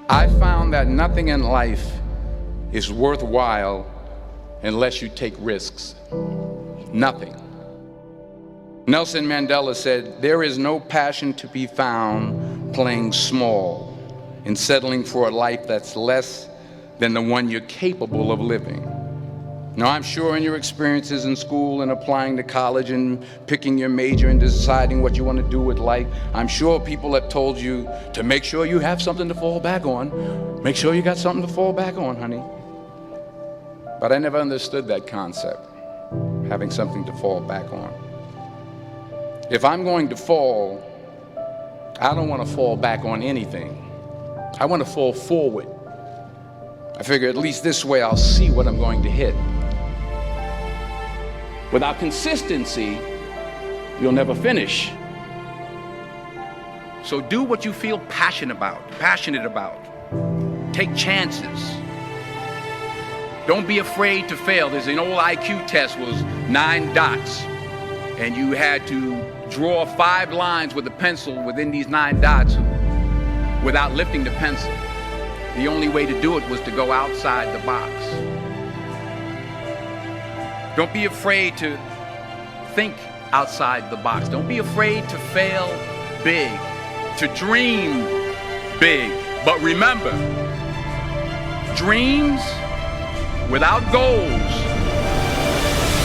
I found that nothing in life is worthwhile unless you take risks. Nothing. Nelson Mandela said, "There is no passion to be found playing small and settling for a life that's less than the one you're capable of living." Now, I'm sure in your experiences in school and applying to college and picking your major and deciding what you want to do with life, I'm sure people have told you to make sure you have something to fall back on. Make sure you got something to fall back on, honey. But I never understood that concept, having something to fall back on. If I'm going to fall, I don't want to fall back on anything. I want to fall forward. I figure at least this way I'll see what I'm going to hit. Without consistency, you'll never finish. So do what you feel passionate about. Take chances. Don't be afraid to fail. There's an old IQ test, was 9 dots, and you had to draw 5 lines with a pencil within these 9 dots without lifting the pencil. The only way to do it was to go outside the box. Don't be afraid to think outside the box. Don't be afraid to fail big, to dream big. But remember, dreams without goals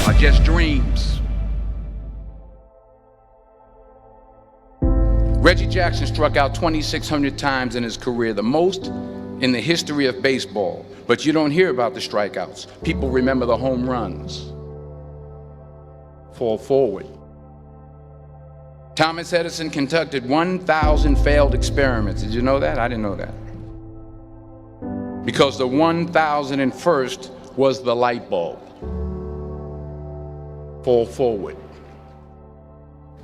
are just dreams. Reggie Jackson struck out 2,600 times in his career, the most in the history of baseball. But you don't hear about the strikeouts. People remember the home runs. Fall forward. Thomas Edison conducted 1,000 failed experiments. Did you know that? I didn't know that. Because the 1,001st was the light bulb. Fall forward.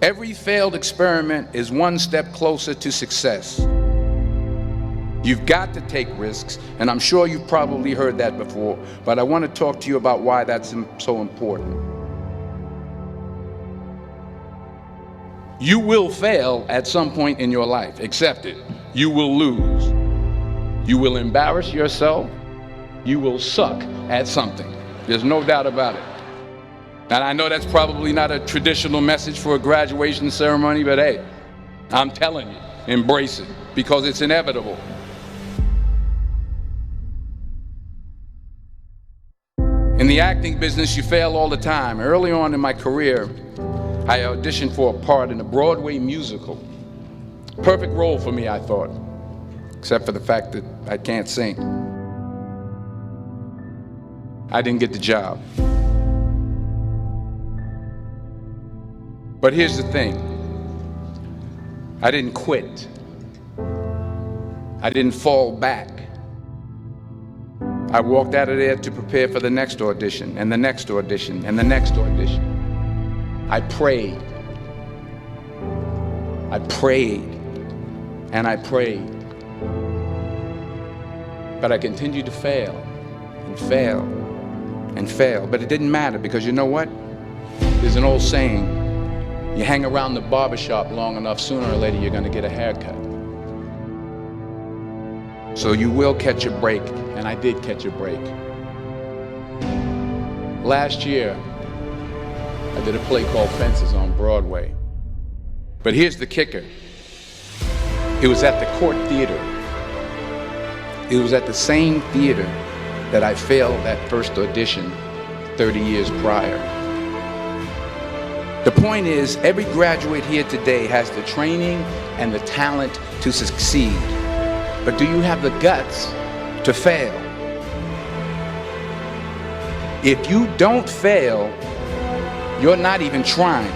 Every failed experiment is one step closer to success. You've got to take risks, and I'm sure you've probably heard that before, but I want to talk to you about why that's so important. You will fail at some point in your life. Accept it. You will lose. You will embarrass yourself. You will suck at something. There's no doubt about it. And I know that's probably not a traditional message for a graduation ceremony, but hey, I'm telling you, embrace it, because it's inevitable. In the acting business, you fail all the time. Early on in my career, I auditioned for a part in a Broadway musical. Perfect role for me, I thought, except for the fact that I can't sing. I didn't get the job. But here's the thing. I didn't quit. I didn't fall back. I walked out of there to prepare for the next audition, and the next audition, and the next audition. I prayed. I prayed. And I prayed. But I continued to fail, and fail, and fail. But it didn't matter, because you know what? There's an old saying, you hang around the barbershop long enough, sooner or later you're going to get a haircut. So you will catch a break, and I did catch a break. Last year, I did a play called Fences on Broadway. But here's the kicker. It was at the Court Theater. It was at the same theater that I failed that first audition 30 years prior. The point is, every graduate here today has the training and the talent to succeed. But do you have the guts to fail? If you don't fail, you're not even trying.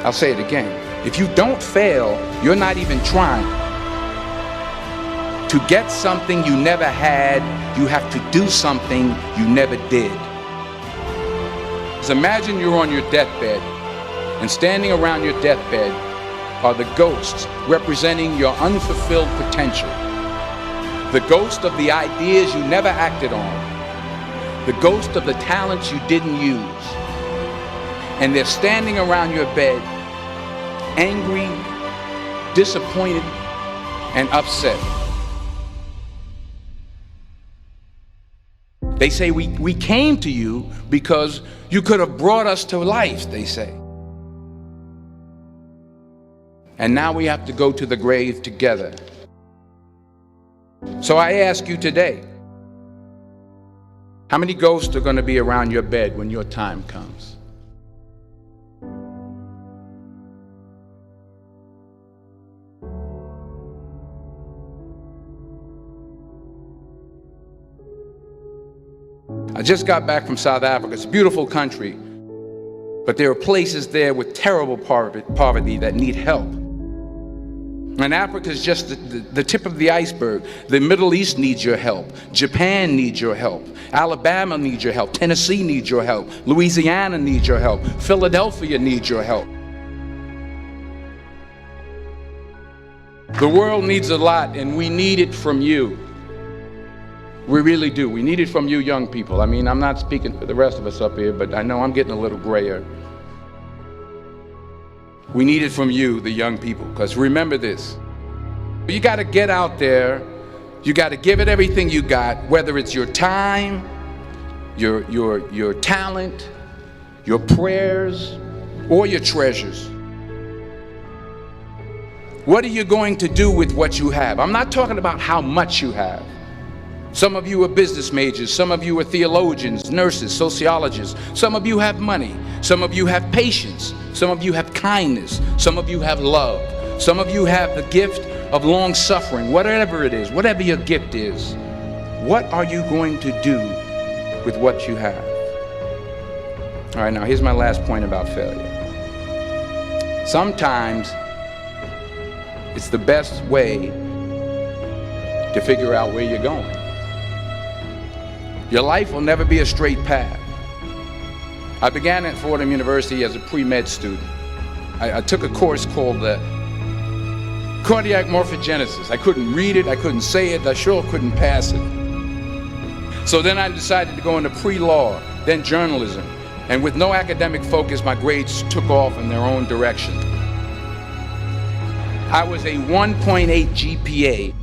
I'll say it again. If you don't fail, you're not even trying. To get something you never had, you have to do something you never did. So imagine you're on your deathbed, and standing around your deathbed are the ghosts representing your unfulfilled potential. The ghost of the ideas you never acted on. The ghost of the talents you didn't use. And they're standing around your bed, angry, disappointed, and upset. They say we came to you because you could have brought us to life, they say. And now we have to go to the grave together. So I ask you today, how many ghosts are going to be around your bed when your time comes? I just got back from South Africa. It's a beautiful country, but there are places there with terrible poverty that need help. And Africa is just the tip of the iceberg. The Middle East needs your help. Japan needs your help. Alabama needs your help. Tennessee needs your help. Louisiana needs your help. Philadelphia needs your help. The world needs a lot, and we need it from you. We really do. We need it from you young people. I mean, I'm not speaking for the rest of us up here, but I know I'm getting a little grayer. We need it from you, the young people, because remember this. You got to get out there. You got to give it everything you got, whether it's your time, your talent, your prayers, or your treasures. What are you going to do with what you have? I'm not talking about how much you have. Some of you are business majors, some of you are theologians, nurses, sociologists. Some of you have money, some of you have patience, some of you have kindness, some of you have love, some of you have the gift of long suffering. Whatever it is, whatever your gift is, what are you going to do with what you have? All right, now here's my last point about failure. Sometimes it's the best way to figure out where you're going. Your life will never be a straight path. I began at Fordham University as a pre-med student. I took a course called cardiac morphogenesis. I couldn't read it, I couldn't say it, I sure couldn't pass it. So then I decided to go into pre-law, then journalism. And with no academic focus, my grades took off in their own direction. I was a 1.8 GPA.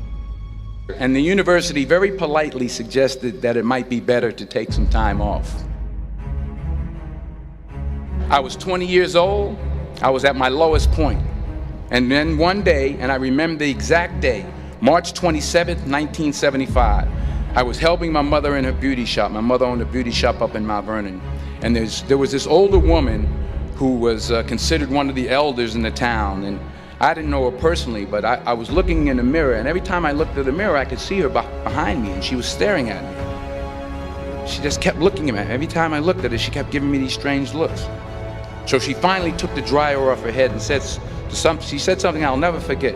And the university very politely suggested that it might be better to take some time off. I was 20 years old. I was at my lowest point. And then one day, and I remember the exact day, March 27th, 1975, I was helping my mother in her beauty shop. My mother owned a beauty shop up in Mount Vernon. And there was this older woman who was considered one of the elders in the town. And I didn't know her personally, but I was looking in the mirror, and every time I looked at the mirror, I could see her behind me, and she was staring at me. She just kept looking at me. Every time I looked at her, she kept giving me these strange looks. So she finally took the dryer off her head and she said something I'll never forget.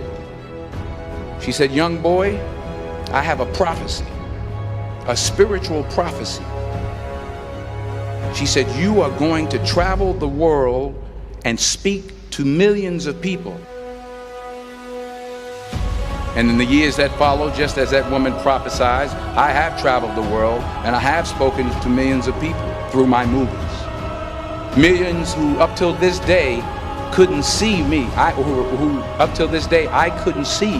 She said, "Young boy, I have a prophecy, a spiritual prophecy." She said, "You are going to travel the world and speak to millions of people." And in the years that followed, just as that woman prophesied, I have traveled the world and I have spoken to millions of people through my movies. Millions who up till this day couldn't see me, who up till this day I couldn't see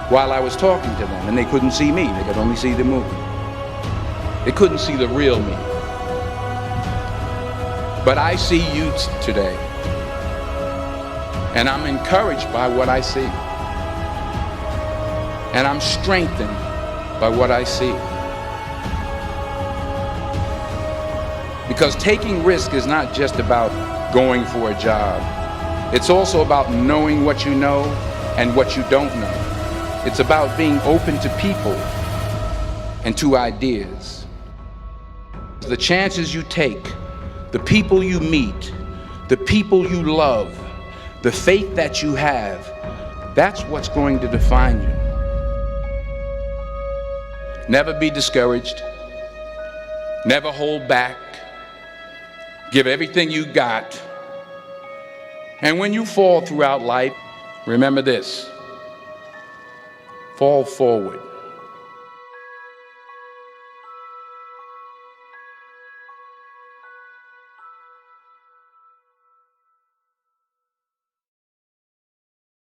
while I was talking to them, and they couldn't see me, they could only see the movie. They couldn't see the real me. But I see you today, and I'm encouraged by what I see. And I'm strengthened by what I see. Because taking risk is not just about going for a job. It's also about knowing what you know and what you don't know. It's about being open to people and to ideas. The chances you take, the people you meet, the people you love, the faith that you have, that's what's going to define you. Never be discouraged. Never hold back. Give everything you got. And when you fall throughout life, remember this: fall forward.